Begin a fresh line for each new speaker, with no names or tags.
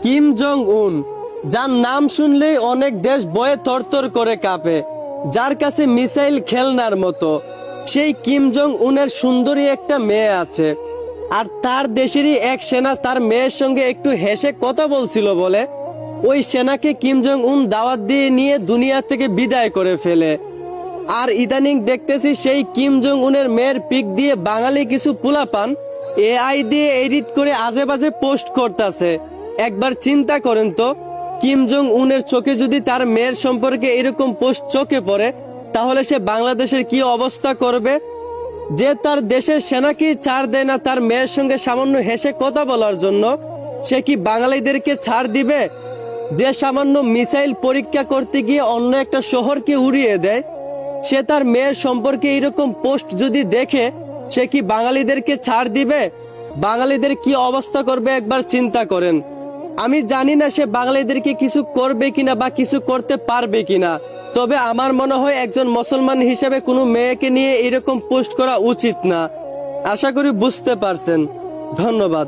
Kim Jong উন, যার নাম শুনলেই অনেক দেশ ভয়ে থরথর করে কাঁপে, যার কাছে মিসাইল খেলনার মতো। সেই কিম জং উনের সুন্দরী একটা মেয়ে আছে, আর তার দেশেরই এক সেনা তার মেয়ের সঙ্গে একটু হেসে কথা বলছিল বলে ওই সেনাকে কিম জং উন দাওয়াত দিয়ে নিয়ে দুনিয়া থেকে বিদায় করে ফেলে। আর ইদানিং দেখতেছি সেই কিম জং উনের মেয়ের পিক দিয়ে বাঙালি কিছু পোলাপান এআই দিয়ে এডিট করে আজে বাজে পোস্ট করতেছে। একবার চিন্তা করেন তো, কিম জং উনের চোখে যদি তার মেয়ের সম্পর্কে এরকম পোস্ট চোখে পড়ে, তাহলে সে বাংলাদেশের কি অবস্থা করবে? যে তার দেশের সেনাকে ছাড় দেয় না তার মেয়ের সঙ্গে সামান্য হেসে কথা বলার জন্য, সে কি বাঙালিদেরকে ছাড় দিবে? যে সামান্য মিসাইল পরীক্ষা করতে গিয়ে অন্য একটা শহরকে উড়িয়ে দেয়, সে তার মেয়ের সম্পর্কে এরকম পোস্ট যদি দেখে, সে কি বাঙালিদেরকে ছাড় দিবে? বাঙালিদের কি অবস্থা করবে একবার চিন্তা করেন। আমি জানি না সে বাঙালিদেরকে কিছু করবে কিনা বা কিছু করতে পারবে কিনা, তবে আমার মনে হয় একজন মুসলমান হিসেবে কোনো মেয়েকে নিয়ে এরকম পোস্ট করা উচিত না। আশা করি বুঝতে পারছেন। ধন্যবাদ।